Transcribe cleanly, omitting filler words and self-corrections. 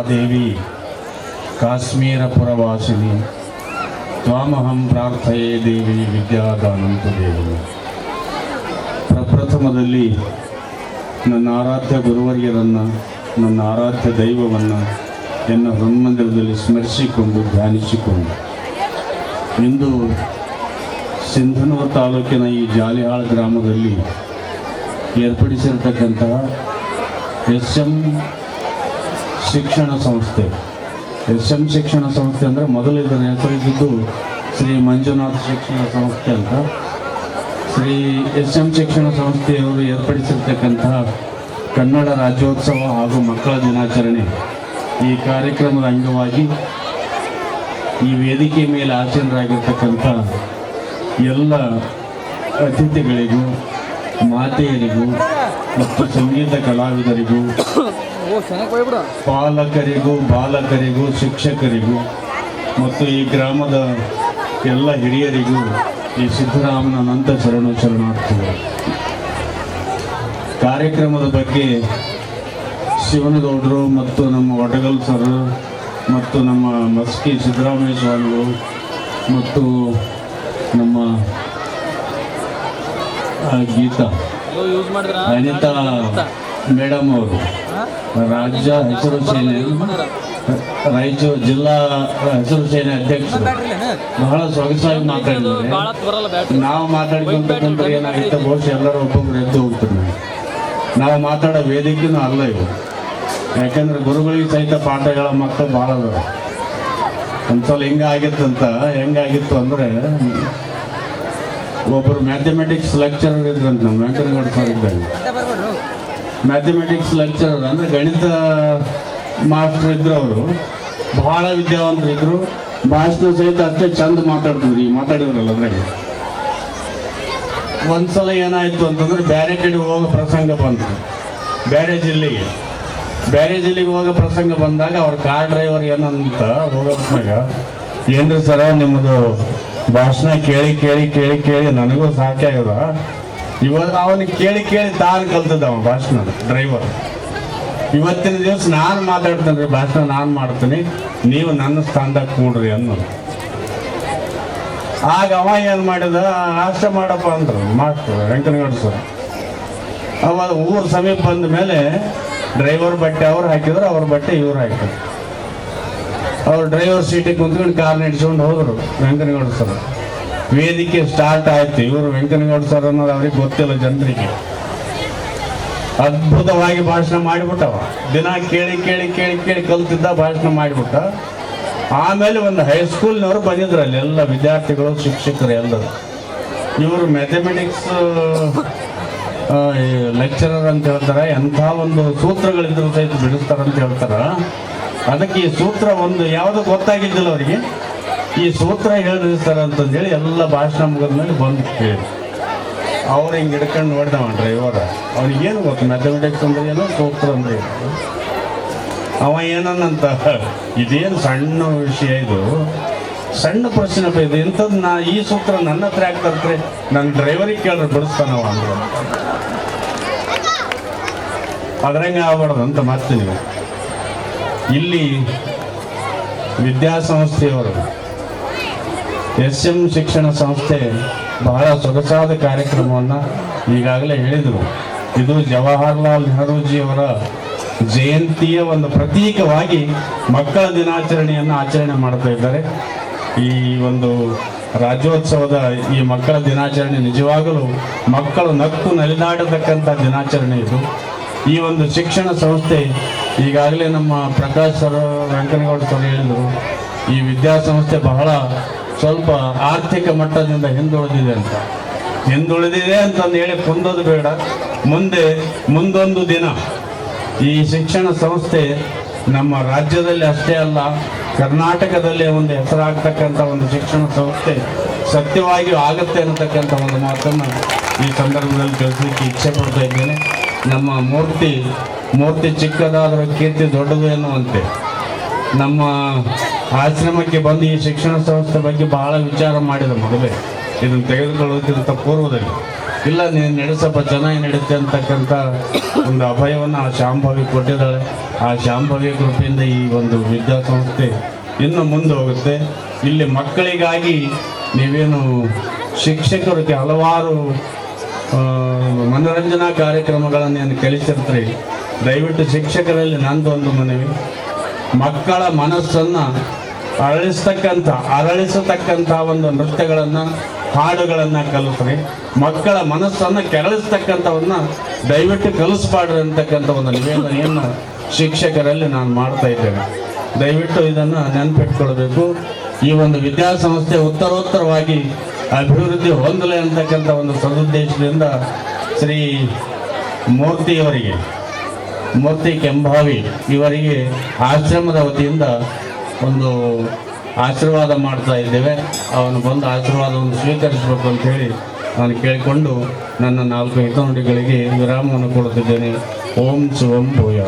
ದೇವಿ ಕಾಶ್ಮೀರಪುರವಾಸಿನಿ ತ್ವಾಮಹಂ ಪ್ರಾರ್ಥಯೇ ದೇವಿ ವಿದ್ಯಾದಾನಂತು ದೇವಿ. ಪ್ರಪ್ರಥಮದಲ್ಲಿ ನನ್ನ ಆರಾಧ್ಯ ಗುರುವರ್ಯರನ್ನು, ನನ್ನ ಆರಾಧ್ಯ ದೈವವನ್ನು ಎನ್ನ ಹೃನ್ಮಂದಿರದಲ್ಲಿ ಸ್ಮರಿಸಿಕೊಂಡು ಧ್ಯಾನಿಸಿಕೊಂಡು ಇಂದು ಸಿಂಧನೂರು ತಾಲೂಕಿನ ಈ ಜಾಲಿಹಾಳ ಗ್ರಾಮದಲ್ಲಿ ಏರ್ಪಡಿಸಿರತಕ್ಕಂತಹ SM ಶಿಕ್ಷಣ ಸಂಸ್ಥೆ. SM ಶಿಕ್ಷಣ ಸಂಸ್ಥೆ ಅಂದರೆ ಮೊದಲು ಇದನ್ನು ಹೆಸರಿಸಿದ್ದು ಶ್ರೀ ಮಂಜುನಾಥ್ ಶಿಕ್ಷಣ ಸಂಸ್ಥೆ ಅಂತ. ಶ್ರೀ SM ಶಿಕ್ಷಣ ಸಂಸ್ಥೆಯವರು ಏರ್ಪಡಿಸಿರ್ತಕ್ಕಂತಹ ಕನ್ನಡ ರಾಜ್ಯೋತ್ಸವ ಹಾಗೂ ಮಕ್ಕಳ ದಿನಾಚರಣೆ ಈ ಕಾರ್ಯಕ್ರಮದ ಅಂಗವಾಗಿ ಈ ವೇದಿಕೆ ಮೇಲೆ ಆಸೀನರಾಗಿರ್ತಕ್ಕಂಥ ಎಲ್ಲ ಅತಿಥಿಗಳಿಗೂ, ಮಾತೆಯರಿಗೂ ಮತ್ತು ಸಂಗೀತ ಕಲಾವಿದರಿಗೂ, ಪಾಲಕರಿಗೂ, ಬಾಲಕರಿಗೂ, ಶಿಕ್ಷಕರಿಗೂ ಮತ್ತು ಈ ಗ್ರಾಮದ ಎಲ್ಲ ಹಿರಿಯರಿಗೂ ಈ ಸಿದ್ದರಾಮನ ಅನಂತ ಶರಣಾರ್ಥಿಗಳು. ಕಾರ್ಯಕ್ರಮದ ಬಗ್ಗೆ ಶಿವನಗೌಡರು ಮತ್ತು ನಮ್ಮ ವಟಗಲ್ ಸರ್ ಮತ್ತು ನಮ್ಮ ಮಸ್ಕಿ ಸಿದ್ದರಾಮಯ್ಯ ಸ್ವಾಮಿಗಳು ಮತ್ತು ನಮ್ಮ ಅನಿತಾ ಮೇಡಮ್ ಅವರು ರಾಜ್ಯ ಹಸಿರು ಸೇನೆ ರಾಯಚೂರು ಜಿಲ್ಲಾ ಹಸಿರು ಸೇನೆ ಅಧ್ಯಕ್ಷರು ಬಹಳ ಸೊಗಸಾಗಿ ಮಾತಾಡಿದ್ದಾರೆ. ನಾವು ಮಾತಾಡ್ಕೊಂಡ್ರೆ ಏನಾಗುತ್ತೆ, ಬಹುಶಃ ಎಲ್ಲರೂ ಒಬ್ಬೊಬ್ರು ಎದ್ದು ಹೋಗ್ತಾರೆ. ನಾವು ಮಾತಾಡೋ ವೇದಿಕೆನೂ ಅಲ್ಲ ಇವು. ಯಾಕೆಂದ್ರೆ ಗುರುಗಳಿಗೆ ಸಹಿತ ಪಾಠ ಹೇಳೋ ಮಕ್ಕಳು ಭಾಳ ಅದಾವೆ. ಒಂದ್ಸಲ ಹೆಂಗಾಗಿತ್ತು ಅಂದರೆ, ಒಬ್ಬರು ಮ್ಯಾಥಮೆಟಿಕ್ಸ್ ಲೆಕ್ಚರರ್ ಇದ್ರಂತ, ನಮ್ಮ ವೆಂಕಟಗೌಡ ಸರ್ ಇದ್ದಾಗ. ಮ್ಯಾಥಮೆಟಿಕ್ಸ್ ಲೆಕ್ಚರರ್ ಅಂದರೆ ಗಣಿತ ಮಾಸ್ಟರ್ ಇದ್ರು. ಅವರು ಭಾಳ ವಿದ್ಯಾವಂತರು ಇದ್ರು. ಭಾಷಣ ಸಹಿತ ಅಷ್ಟೇ ಚಂದ ಮಾತಾಡಿದ್ರಲ್ಲ. ಅದ್ರಾಗ ಒಂದ್ಸಲ ಏನಾಯಿತು ಅಂತಂದ್ರೆ, ಬೇರೆ ಕಡೆ ಹೋಗೋ ಪ್ರಸಂಗ ಬಂತು. ಬೇರೆ ಜಿಲ್ಲೆಗೆ ಹೋಗೋ ಪ್ರಸಂಗ ಬಂದಾಗ ಅವ್ರ ಕಾರ್ ಡ್ರೈವರ್ ಏನಂತ ಹೋಗೋದ್ನಾಗ, ಏನ್ರಿ ಸರ ನಿಮ್ಮದು ಭಾಷಣ ಕೇಳಿ ನನಗೂ ಸಾಕೆ ಆಗ್ಯದ. ಇವಾಗ ಅವನಿಗೆ ಕೇಳಿ ತಾನು ಕಲ್ತದ ಭಾಷಣ ಡ್ರೈವರ್. ಇವತ್ತಿನ ದಿವಸ ನಾನು ಮಾತಾಡ್ತೇನೆ ರೀ, ಭಾಷಣ ನಾನು ಮಾಡ್ತೀನಿ, ನೀವು ನನ್ನ ಸ್ಥಾನದಾಗ ಕೂಡ್ರಿ ಅನ್ನೋದು. ಆಗ ಅವ ಏನು ಮಾಡಿದ, ಅಷ್ಟ ಮಾಡಪ್ಪ ಅಂದ್ರು ಮಾಸ್ಟರ್ ವೆಂಕಟಗೌಡ ಸರ್. ಅವಾಗ ಊರು ಸಮೀಪ ಬಂದ ಮೇಲೆ ಡ್ರೈವರ್ ಬಟ್ಟೆ ಅವ್ರು ಹಾಕಿದ್ರು, ಅವ್ರ ಬಟ್ಟೆ ಇವ್ರು ಹಾಕಿದ್ರು. ಅವ್ರು ಡ್ರೈವರ್ ಸೀಟಿಗೆ ಕುಂತ್ಕೊಂಡು ಕಾರ್ ನಡೆಸ್ಕೊಂಡು ಹೋದರು ವೆಂಕಟಗೌಡ ಸರ್. ವೇದಿಕೆ ಸ್ಟಾರ್ಟ್ ಆಯ್ತು. ಇವರು ವೆಂಕಟಗೌಡ ಸರ್ ಅನ್ನೋದು ಅವ್ರಿಗೆ ಗೊತ್ತಿಲ್ಲ ಜನರಿಗೆ. ಅದ್ಭುತವಾಗಿ ಭಾಷಣ ಮಾಡಿಬಿಟ್ಟವ. ದಿನ ಕೇಳಿ ಕಲ್ತಿದ್ದ ಭಾಷಣ ಮಾಡಿಬಿಟ್ಟ. ಆಮೇಲೆ ಒಂದು ಹೈಸ್ಕೂಲ್ನವರು ಬಂದಿದ್ರು, ಅಲ್ಲಿ ಎಲ್ಲ ವಿದ್ಯಾರ್ಥಿಗಳು, ಶಿಕ್ಷಕರು ಎಲ್ಲರು. ಇವರು ಮ್ಯಾಥಮೆಟಿಕ್ಸ್ ಲೆಕ್ಚರರ್ ಅಂತ ಹೇಳ್ತಾರೆ. ಎಂಥ ಒಂದು ಸೂತ್ರಗಳಿದ್ರು ಸಹಿತ ಬಿಡಿಸ್ತಾರಂತ ಹೇಳ್ತಾರೆ. ಅದಕ್ಕೆ ಈ ಸೂತ್ರ ಒಂದು ಯಾವುದೋ ಗೊತ್ತಾಗಿದ್ದಿಲ್ಲ ಅವರಿಗೆ. ಈ ಸೂತ್ರ ಹೇಳಿದ್ರಿ ಸರ್ ಅಂತಂದೇಳಿ ಎಲ್ಲ ಭಾಷಣ ಮುಗಿದ ಮೇಲೆ ಬಂದು ಕೇಳಿ ಅವ್ರು ಹಿಂಗೆ ಹಿಡ್ಕೊಂಡು ನೋಡಿದವ ಡ್ರೈವರ್. ಅವ್ನಿಗೇನು ಗೊತ್ತು ಮ್ಯಾಥಮೆಟಿಕ್ಸ್ ಅಂದ್ರೆ ಏನೋ, ಸೂತ್ರ ಅಂದ್ರೆ ಏನು. ಅವ ಏನನ್ನಂತ, ಇದೇನು ಸಣ್ಣ ವಿಷಯ, ಇದು ಸಣ್ಣ ಪ್ರಶ್ನೆ ಇದು, ಇಂಥದ್ದು ಈ ಸೂತ್ರ ನನ್ನ ಹತ್ರ ಯಾಕೆ ತರ್ತಾರೆ, ನನ್ನ ಡ್ರೈವರಿಗೆ ಕೇಳಿದ್ರೆ ಬಿಡಿಸ್ತಾನವ ಅಂದ್ರೆ. ಅದ್ರಂಗೆ ಆಗ್ಬಾರ್ದು ಅಂತ ಮತ್ತೆ ನೀವು. ಇಲ್ಲಿ ವಿದ್ಯಾಸಂಸ್ಥೆಯವರು SM ಶಿಕ್ಷಣ ಸಂಸ್ಥೆ ಬಹಳ ಸೊಗಸಾದ ಕಾರ್ಯಕ್ರಮವನ್ನು ಈಗಾಗಲೇ ಹೇಳಿದರು. ಇದು ಜವಾಹರ್ಲಾಲ್ ನೆಹರೂಜಿಯವರ ಜಯಂತಿಯ ಒಂದು ಪ್ರತೀಕವಾಗಿ ಮಕ್ಕಳ ದಿನಾಚರಣೆಯನ್ನು ಆಚರಣೆ ಮಾಡ್ತಾ ಇದ್ದಾರೆ. ಈ ಒಂದು ರಾಜ್ಯೋತ್ಸವದ ಈ ಮಕ್ಕಳ ದಿನಾಚರಣೆ ನಿಜವಾಗಲೂ ಮಕ್ಕಳು ನಕ್ಕು ನಲಿದಾಡತಕ್ಕಂಥ ದಿನಾಚರಣೆ ಇದು. ಈ ಒಂದು ಶಿಕ್ಷಣ ಸಂಸ್ಥೆ ಈಗಾಗಲೇ ನಮ್ಮ ಪ್ರಕಾಶ್ ಸರ್, ವೆಂಕಟಗೌಡ ಸರ್ ಹೇಳಿದರು, ಈ ವಿದ್ಯಾಸಂಸ್ಥೆ ಬಹಳ ಸ್ವಲ್ಪ ಆರ್ಥಿಕ ಮಟ್ಟದಿಂದ ಹಿಂದುಳಿದಿದೆ ಅಂತಂದು ಹೇಳಿ ಕುಂದೋದು ಬೇಡ. ಮುಂದೊಂದು ದಿನ ಈ ಶಿಕ್ಷಣ ಸಂಸ್ಥೆ ನಮ್ಮ ರಾಜ್ಯದಲ್ಲಿ ಅಷ್ಟೇ ಅಲ್ಲ, ಕರ್ನಾಟಕದಲ್ಲೇ ಒಂದು ಹೆಸರಾಗ್ತಕ್ಕಂಥ ಒಂದು ಶಿಕ್ಷಣ ಸಂಸ್ಥೆ ಸತ್ಯವಾಗಿಯೂ ಆಗುತ್ತೆ ಅನ್ನತಕ್ಕಂಥ ಒಂದು ಮಾತನ್ನು ಈ ಸಂದರ್ಭದಲ್ಲಿ ತಿಳಿಸಲಿಕ್ಕೆ ಇಚ್ಛೆ ಪಡ್ತಾ ಇದ್ದೇನೆ. ನಮ್ಮ ಮೂರ್ತಿ ಚಿಕ್ಕದಾದರೂ ಕೀರ್ತಿ ದೊಡ್ಡದು ಎನ್ನುವಂತೆ ನಮ್ಮ ಆಶ್ರಮಕ್ಕೆ ಬಂದು ಈ ಶಿಕ್ಷಣ ಸಂಸ್ಥೆ ಬಗ್ಗೆ ಬಹಳ ವಿಚಾರ ಮಾಡಿದ ಮೊದಲೇ ಇದನ್ನು ತೆಗೆದುಕೊಳ್ಳೋದಕ್ಕಿಂತ ಪೂರ್ವದಲ್ಲಿ ಇಲ್ಲ ನೀನು ನಡೆಸಪ್ಪ ಚೆನ್ನಾಗಿ ನಡೀತೆ ಅಂತಕ್ಕಂಥ ಒಂದು ಅಭಯವನ್ನು ಆ ಶಾಂಭವಿ ಕೊಟ್ಟಿದ್ದಾಳೆ. ಆ ಶಾಂಭವಿ ಕೃಪೆಯಿಂದ ಈ ಒಂದು ವಿದ್ಯಾಸಂಸ್ಥೆ ಇನ್ನು ಮುಂದೆ ಹೋಗುತ್ತೆ. ಇಲ್ಲಿ ಮಕ್ಕಳಿಗಾಗಿ ನೀವೇನು ಶಿಕ್ಷಕರಿಗೆ ಹಲವಾರು ಮನೋರಂಜನಾ ಕಾರ್ಯಕ್ರಮಗಳನ್ನು ಏನು ಕಲಿಸಿರ್ತೀರಿ, ದಯವಿಟ್ಟು ಶಿಕ್ಷಕರಲ್ಲಿ ನಂದೊಂದು ಮನವಿ, ಮಕ್ಕಳ ಮನಸ್ಸನ್ನು ಅರಳಿಸತಕ್ಕಂಥ ಒಂದು ನೃತ್ಯಗಳನ್ನು ಹಾಡುಗಳನ್ನು ಕಲಿಸ್ರಿ. ಮಕ್ಕಳ ಮನಸ್ಸನ್ನು ಕೆರಳಿಸ್ತಕ್ಕಂಥವನ್ನ ದಯವಿಟ್ಟು ಕಲಿಸ್ಬಾಡ್ರಿ ಅಂತಕ್ಕಂಥ ಒಂದು ನಿವೇದನೆಯನ್ನು ಶಿಕ್ಷಕರಲ್ಲಿ ನಾನು ಮಾಡ್ತಾ ಇದ್ದೇನೆ. ದಯವಿಟ್ಟು ಇದನ್ನು ನೆನಪಿಟ್ಕೊಳ್ಬೇಕು. ಈ ಒಂದು ವಿದ್ಯಾಸಂಸ್ಥೆ ಉತ್ತರೋತ್ತರವಾಗಿ ಅಭಿವೃದ್ಧಿ ಹೊಂದಲಿ ಅಂತಕ್ಕಂಥ ಒಂದು ಸದುದ್ದೇಶದಿಂದ ಶ್ರೀ ಮೂರ್ತಿ ಕೆಂಭಾವಿ ಇವರಿಗೆ ಆಶ್ರಮದ ವತಿಯಿಂದ ಒಂದು ಆಶೀರ್ವಾದ ಮಾಡ್ತಾ ಇದ್ದೇವೆ. ಅವನು ಬಂದು ಆಶೀರ್ವಾದವನ್ನು ಸ್ವೀಕರಿಸಬೇಕು ಅಂತ ಹೇಳಿ ನಾನು ಕೇಳಿಕೊಂಡು ನನ್ನ 4 ಹಿತನುಡಿಗಳಿಗೆ ವಿರಾಮವನ್ನು ಕೊಡುತ್ತಿದ್ದೇನೆ. ಓಂ ಶಿವಂ ಭೂಯ.